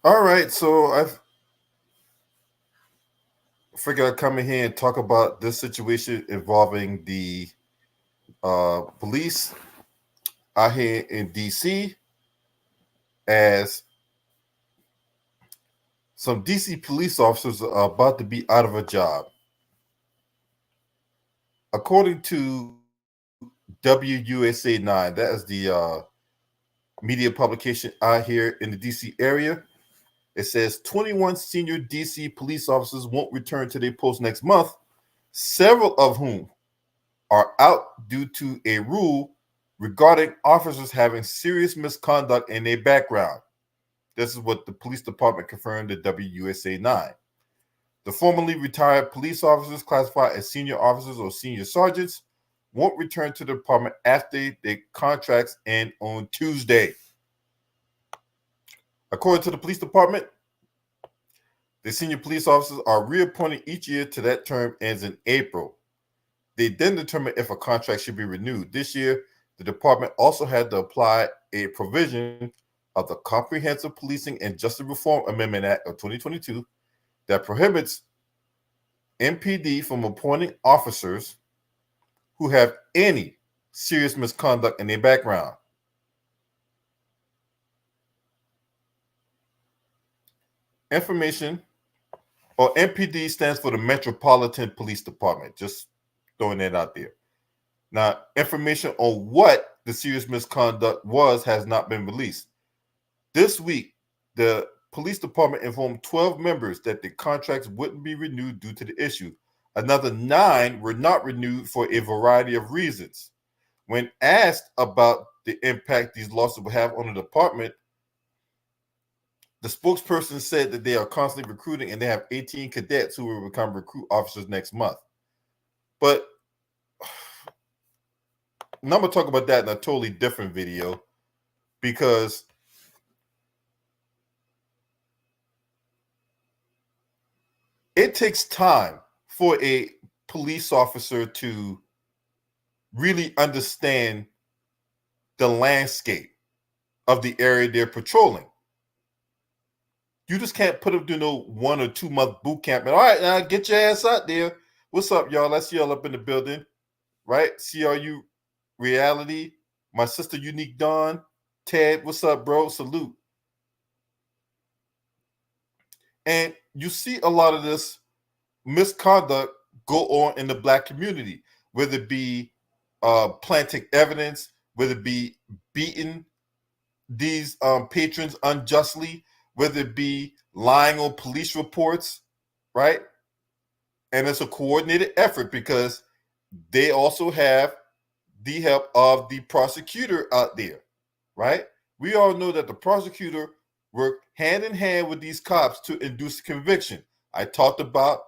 All right, so I figured I'd come in here and talk about this situation involving the police out here in DC, as some DC police officers are about to be out of a job. According to WUSA 9, that is the media publication out here in the DC area. It says 21 senior DC police officers won't return to their post next month, several of whom are out due to a rule regarding officers having serious misconduct in their background. This is what the police department confirmed to WUSA 9. The formerly retired police officers classified as senior officers or senior sergeants won't return to the department after their contracts end on Tuesday. According to the police department, the senior police officers are reappointed each year till that term ends in April. They then determine if a contract should be renewed. This year, the department also had to apply a provision of the Comprehensive Policing and Justice Reform Amendment Act of 2022 that prohibits MPD from appointing officers who have any serious misconduct in their background. Information, or MPD stands for the Metropolitan Police Department, just throwing that out there. Now, information on what the serious misconduct was has not been released. This week, the police department informed 12 members that the contracts wouldn't be renewed due to the issue. Another 9 were not renewed for a variety of reasons. When asked about the impact these losses will have on the department, the spokesperson said that they are constantly recruiting and they have 18 cadets who will become recruit officers next month. But I'm going to talk about that in a totally different video, because it takes time for a police officer to really understand the landscape of the area they're patrolling. You just can't put them through no 1 or 2 month boot camp and, all right, now get your ass out there. What's up, y'all? I see y'all up in the building, right? CRU Reality, my sister Unique Dawn, Ted, what's up, bro? Salute. And you see a lot of this misconduct go on in the black community, whether it be planting evidence, whether it be beating these patrons unjustly, whether it be lying on police reports, right? And it's a coordinated effort because they also have the help of the prosecutor out there, right? We all know that the prosecutor worked hand in hand with these cops to induce conviction. I talked about,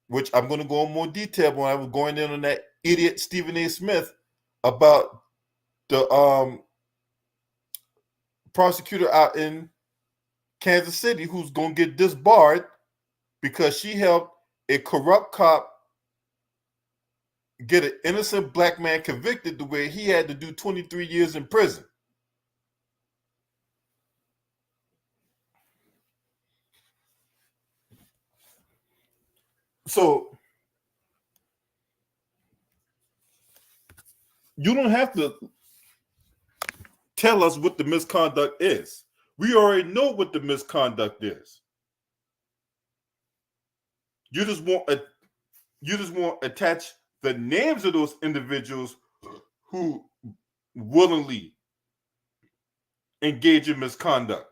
which I'm going to go in more detail when I was going in on that idiot Stephen A. Smith about the prosecutor out in Kansas City who's going to get disbarred because she helped a corrupt cop get an innocent black man convicted the way he had to do 23 years in prison. So you don't have to tell us what the misconduct is. We already know what the misconduct is. You just want to attach the names of those individuals who willingly engage in misconduct.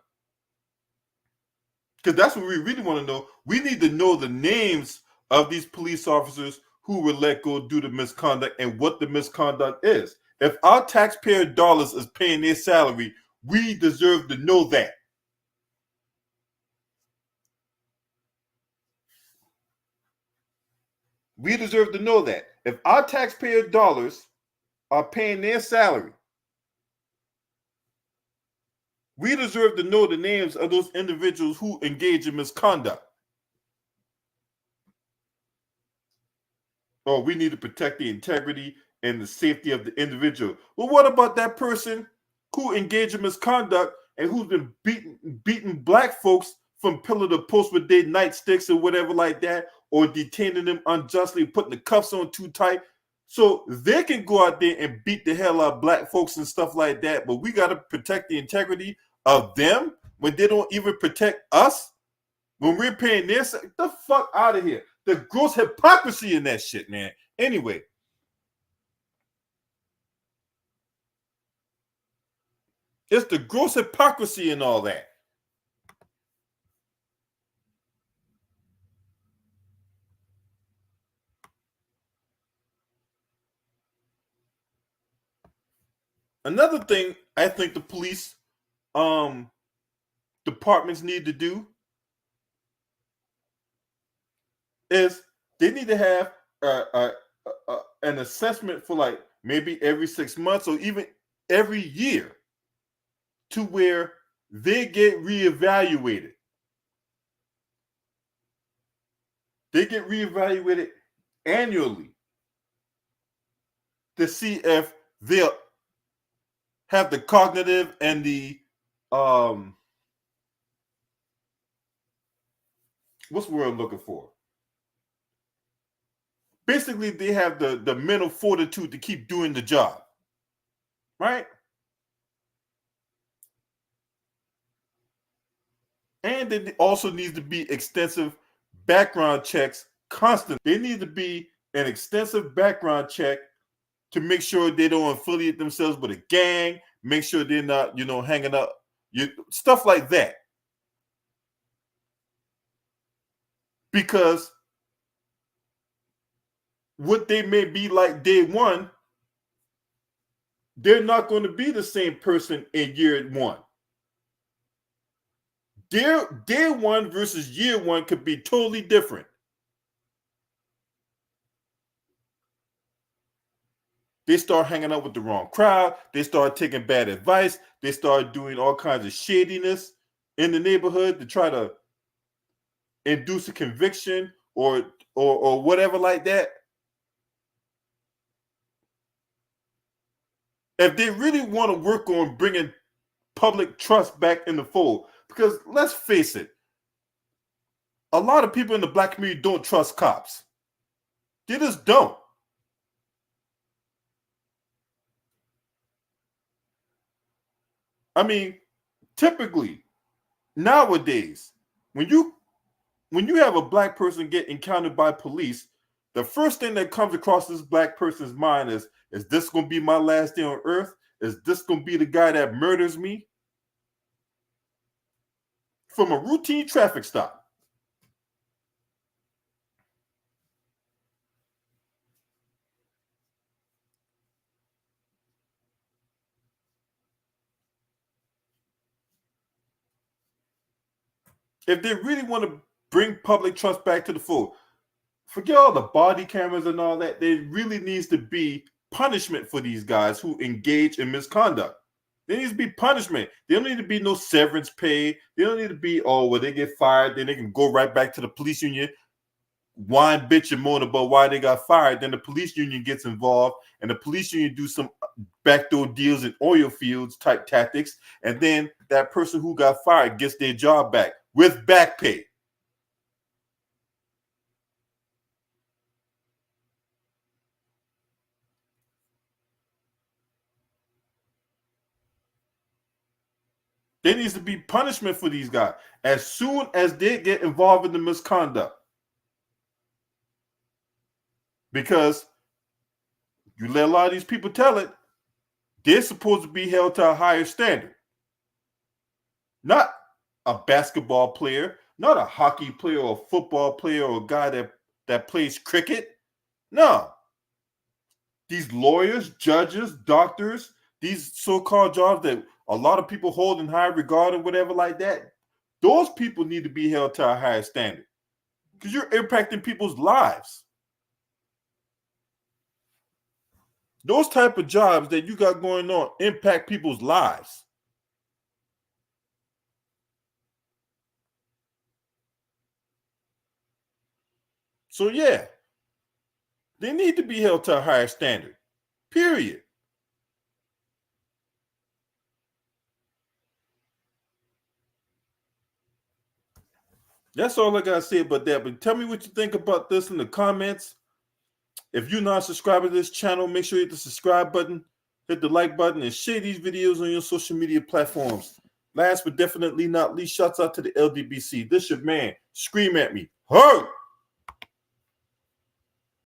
Because that's what we really want to know. We need to know the names of these police officers who were let go due to misconduct and what the misconduct is. If our taxpayer dollars is paying their salary, we deserve to know that. We deserve to know that. If our taxpayer dollars are paying their salary, we deserve to know the names of those individuals who engage in misconduct. Oh, we need to protect the integrity and the safety of the individual. Well, what about that person who engaged in misconduct and who's been beating black folks from pillar to post with their nightsticks or whatever like that, or detaining them unjustly, putting the cuffs on too tight. So they can go out there and beat the hell out of black folks and stuff like that. But we got to protect the integrity of them when they don't even protect us. When we're paying this, the fuck out of here. The gross hypocrisy in that shit, man. Anyway. It's the gross hypocrisy and all that. Another thing I think the police departments need to do is they need to have an assessment for like maybe every 6 months or even every year to where they get reevaluated. They get reevaluated annually to see if they'll have the cognitive and the what's the word I'm looking for? Basically, they have the mental fortitude to keep doing the job, right? And it also needs to be extensive background checks constantly. They need to be an extensive background check to make sure they don't affiliate themselves with a gang, make sure they're not, hanging up, stuff like that. Because what they may be like day one, they're not going to be the same person in year one. Day one versus year one could be totally different. They start hanging out with the wrong crowd. They start taking bad advice. They start doing all kinds of shadiness in the neighborhood to try to induce a conviction or whatever like that. If they really want to work on bringing public trust back in the fold, because let's face it, a lot of people in the black community don't trust cops. They just don't. I mean, typically nowadays, when you have a black person get encountered by police, the first thing that comes across this black person's mind is this going to be my last day on earth? Is this going to be the guy that murders me? From a routine traffic stop. If they really want to bring public trust back to the fold, forget all the body cameras and all that. There really needs to be punishment for these guys who engage in misconduct. There needs to be punishment. There don't need to be no severance pay. They don't need to be, when they get fired, then they can go right back to the police union, whine, bitch, and moan about why they got fired. Then the police union gets involved, and the police union do some backdoor deals in oil fields type tactics, and then that person who got fired gets their job back with back pay. There needs to be punishment for these guys as soon as they get involved in the misconduct. Because you let a lot of these people tell it, they're supposed to be held to a higher standard. Not a basketball player, not a hockey player or a football player or a guy that plays cricket. No. These lawyers, judges, doctors, these so-called jobs that a lot of people hold in high regard and whatever like that, those people need to be held to a higher standard because you're impacting people's lives. Those type of jobs that you got going on impact people's lives. So yeah, they need to be held to a higher standard. Period. That's all I gotta say about that. But tell me what you think about this in the comments. If you're not subscribed to this channel, make sure you hit the subscribe button, hit the like button, and share these videos on your social media platforms. Last but definitely not least, shouts out to the LDBC. This your man. Scream at me. Hurt!